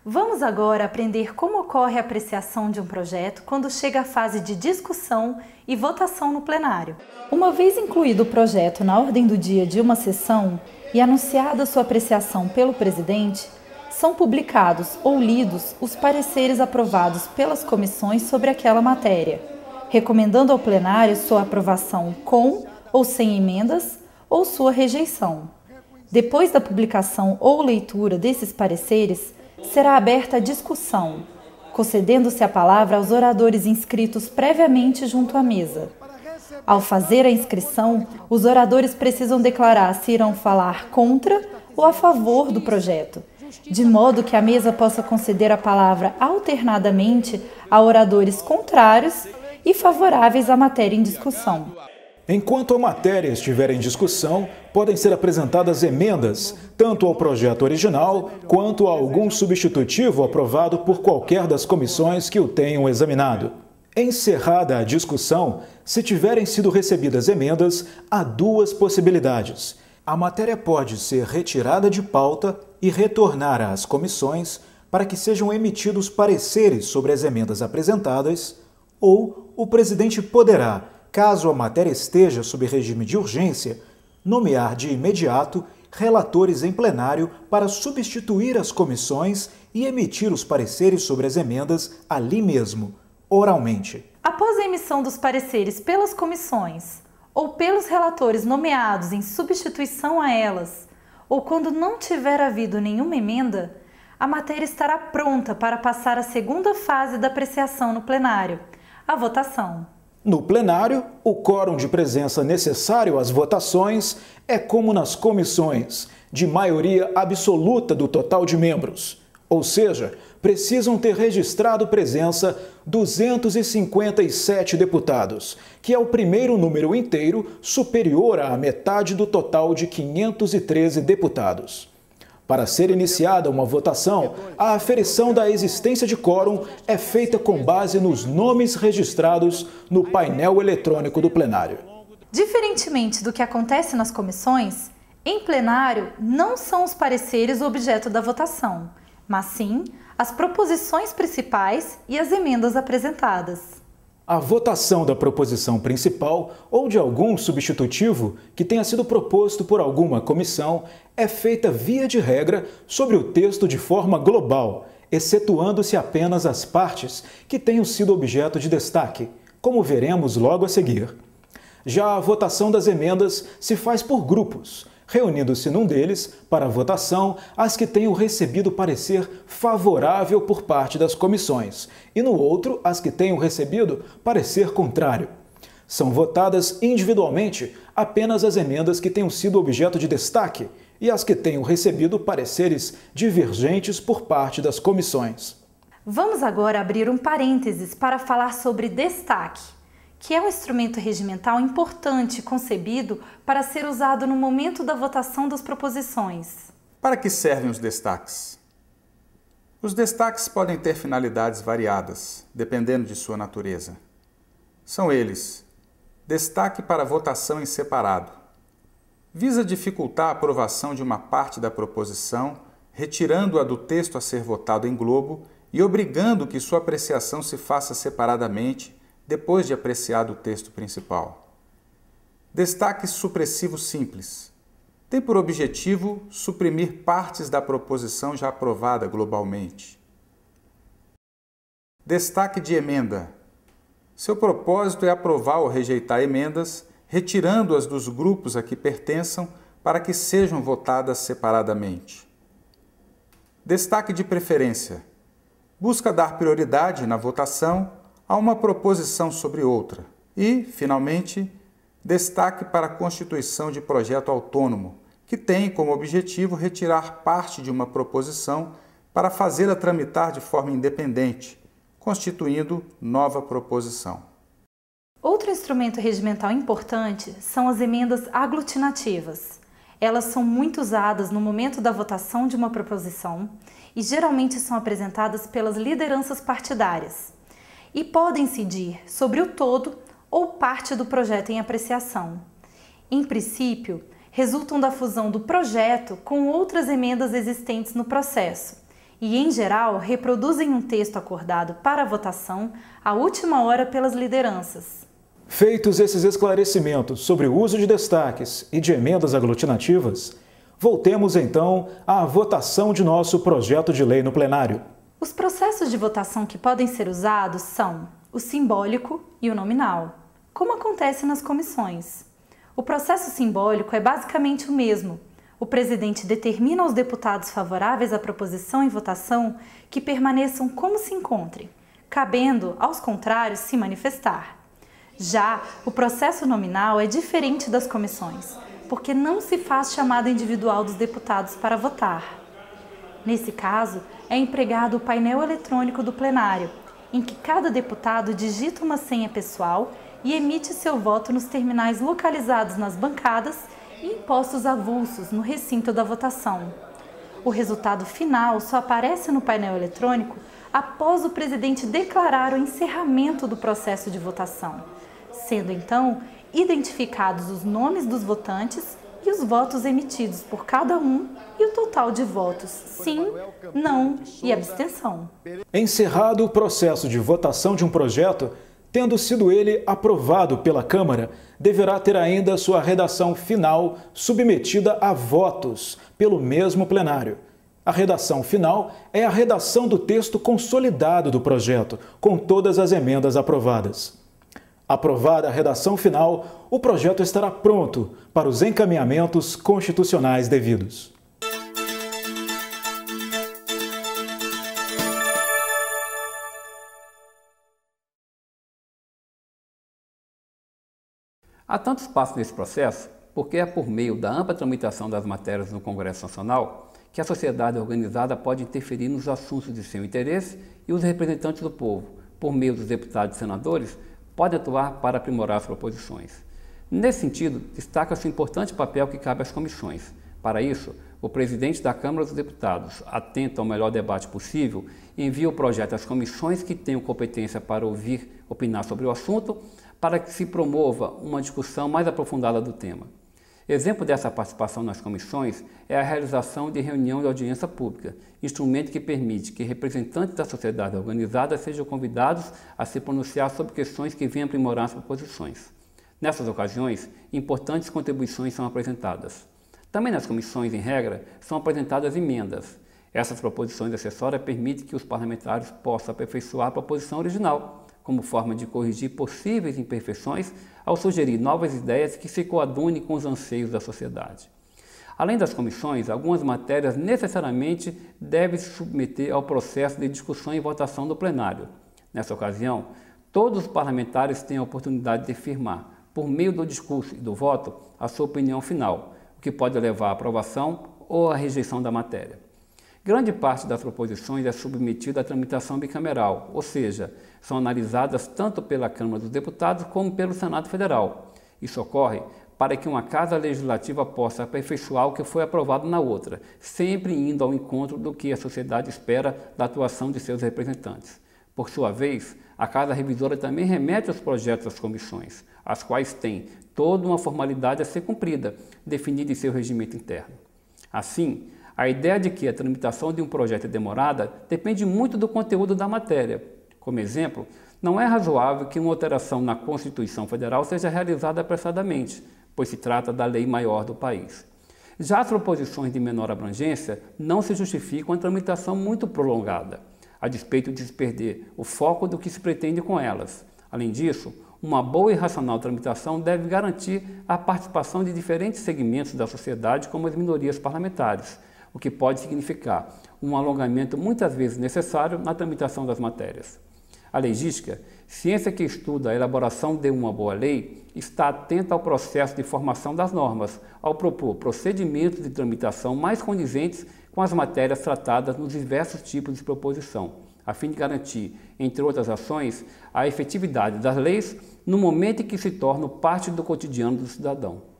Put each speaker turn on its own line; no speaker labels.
Vamos agora aprender como ocorre a apreciação de um projeto quando chega à fase de discussão e votação no plenário. Uma vez incluído o projeto na ordem do dia de uma sessão e anunciada sua apreciação pelo presidente, são publicados ou lidos os pareceres aprovados pelas comissões sobre aquela matéria, recomendando ao plenário sua aprovação com ou sem emendas ou sua rejeição. Depois da publicação ou leitura desses pareceres, será aberta a discussão, concedendo-se a palavra aos oradores inscritos previamente junto à mesa. Ao fazer a inscrição, os oradores precisam declarar se irão falar contra ou a favor do projeto, de modo que a mesa possa conceder a palavra alternadamente a oradores contrários e favoráveis à matéria em discussão.
Enquanto a matéria estiver em discussão, podem ser apresentadas emendas, tanto ao projeto original quanto a algum substitutivo aprovado por qualquer das comissões que o tenham examinado. Encerrada a discussão, se tiverem sido recebidas emendas, há duas possibilidades. A matéria pode ser retirada de pauta e retornar às comissões para que sejam emitidos pareceres sobre as emendas apresentadas, ou o presidente poderá, caso a matéria esteja sob regime de urgência, nomear de imediato relatores em plenário para substituir as comissões e emitir os pareceres sobre as emendas ali mesmo, oralmente.
Após a emissão dos pareceres pelas comissões ou pelos relatores nomeados em substituição a elas, ou quando não tiver havido nenhuma emenda, a matéria estará pronta para passar à segunda fase da apreciação no plenário, a votação.
No plenário, o quórum de presença necessário às votações é como nas comissões, de maioria absoluta do total de membros, ou seja, precisam ter registrado presença 257 deputados, que é o primeiro número inteiro superior à metade do total de 513 deputados. Para ser iniciada uma votação, a aferição da existência de quórum é feita com base nos nomes registrados no painel eletrônico do plenário.
Diferentemente do que acontece nas comissões, em plenário não são os pareceres o objeto da votação, mas sim as proposições principais e as emendas apresentadas.
A votação da proposição principal ou de algum substitutivo que tenha sido proposto por alguma comissão é feita via de regra sobre o texto de forma global, excetuando-se apenas as partes que tenham sido objeto de destaque, como veremos logo a seguir. Já a votação das emendas se faz por grupos, reunindo-se num deles, para votação, as que tenham recebido parecer favorável por parte das comissões, e no outro, as que tenham recebido parecer contrário. São votadas individualmente apenas as emendas que tenham sido objeto de destaque e as que tenham recebido pareceres divergentes por parte das comissões.
Vamos agora abrir um parênteses para falar sobre destaque, que é um instrumento regimental importante concebido para ser usado no momento da votação das proposições.
Para que servem os destaques? Os destaques podem ter finalidades variadas, dependendo de sua natureza. São eles: destaque para votação em separado. Visa dificultar a aprovação de uma parte da proposição, retirando-a do texto a ser votado em globo e obrigando que sua apreciação se faça separadamente, depois de apreciado o texto principal. Destaque supressivo simples. Tem por objetivo suprimir partes da proposição já aprovada globalmente. Destaque de emenda. Seu propósito é aprovar ou rejeitar emendas, retirando-as dos grupos a que pertençam para que sejam votadas separadamente. Destaque de preferência. Busca dar prioridade na votação a uma proposição sobre outra. E, finalmente, destaque para a constituição de projeto autônomo, que tem como objetivo retirar parte de uma proposição para fazê-la tramitar de forma independente, constituindo nova proposição.
Outro instrumento regimental importante são as emendas aglutinativas. Elas são muito usadas no momento da votação de uma proposição e geralmente são apresentadas pelas lideranças partidárias e podem incidir sobre o todo ou parte do projeto em apreciação. Em princípio, resultam da fusão do projeto com outras emendas existentes no processo e, em geral, reproduzem um texto acordado para votação à última hora pelas lideranças.
Feitos esses esclarecimentos sobre o uso de destaques e de emendas aglutinativas, voltemos então à votação de nosso projeto de lei no plenário.
Os processos de votação que podem ser usados são o simbólico e o nominal, como acontece nas comissões. O processo simbólico é basicamente o mesmo. O presidente determina aos deputados favoráveis à proposição em votação que permaneçam como se encontrem, cabendo aos contrários se manifestar. Já o processo nominal é diferente das comissões, porque não se faz chamada individual dos deputados para votar. Nesse caso, é empregado o painel eletrônico do plenário, em que cada deputado digita uma senha pessoal e emite seu voto nos terminais localizados nas bancadas e em postos avulsos no recinto da votação. O resultado final só aparece no painel eletrônico após o presidente declarar o encerramento do processo de votação, sendo então identificados os nomes dos votantes e os votos emitidos por cada um e o total de votos sim, não e abstenção.
Encerrado o processo de votação de um projeto, tendo sido ele aprovado pela Câmara, deverá ter ainda sua redação final submetida a votos pelo mesmo plenário. A redação final é a redação do texto consolidado do projeto, com todas as emendas aprovadas. Aprovada a redação final, o projeto estará pronto para os encaminhamentos constitucionais devidos.
Há tanto espaço nesse processo porque é por meio da ampla tramitação das matérias no Congresso Nacional que a sociedade organizada pode interferir nos assuntos de seu interesse e os representantes do povo, por meio dos deputados e senadores, podem atuar para aprimorar as proposições. Nesse sentido, destaca-se o importante papel que cabe às comissões. Para isso, o presidente da Câmara dos Deputados, atento ao melhor debate possível, envia o projeto às comissões que tenham competência para opinar sobre o assunto, para que se promova uma discussão mais aprofundada do tema. Exemplo dessa participação nas comissões é a realização de reunião de audiência pública, instrumento que permite que representantes da sociedade organizada sejam convidados a se pronunciar sobre questões que venham aprimorar as proposições. Nessas ocasiões, importantes contribuições são apresentadas. Também nas comissões, em regra, são apresentadas emendas. Essas proposições acessórias permitem que os parlamentares possam aperfeiçoar a proposição original, como forma de corrigir possíveis imperfeições ao sugerir novas ideias que se coadunem com os anseios da sociedade. Além das comissões, algumas matérias necessariamente devem se submeter ao processo de discussão e votação do plenário. Nessa ocasião, todos os parlamentares têm a oportunidade de afirmar, por meio do discurso e do voto, a sua opinião final, o que pode levar à aprovação ou à rejeição da matéria. Grande parte das proposições é submetida à tramitação bicameral, ou seja, são analisadas tanto pela Câmara dos Deputados como pelo Senado Federal. Isso ocorre para que uma Casa Legislativa possa aperfeiçoar o que foi aprovado na outra, sempre indo ao encontro do que a sociedade espera da atuação de seus representantes. Por sua vez, a Casa Revisora também remete os projetos às comissões, as quais têm toda uma formalidade a ser cumprida, definida em seu regimento interno. Assim, a ideia de que a tramitação de um projeto é demorada depende muito do conteúdo da matéria. Como exemplo, não é razoável que uma alteração na Constituição Federal seja realizada apressadamente, pois se trata da lei maior do país. Já as proposições de menor abrangência não se justificam a tramitação muito prolongada, a despeito de se perder o foco do que se pretende com elas. Além disso, uma boa e racional tramitação deve garantir a participação de diferentes segmentos da sociedade, como as minorias parlamentares, o que pode significar um alongamento muitas vezes necessário na tramitação das matérias. A legística, ciência que estuda a elaboração de uma boa lei, está atenta ao processo de formação das normas, ao propor procedimentos de tramitação mais condizentes com as matérias tratadas nos diversos tipos de proposição, a fim de garantir, entre outras ações, a efetividade das leis no momento em que se tornam parte do cotidiano do cidadão.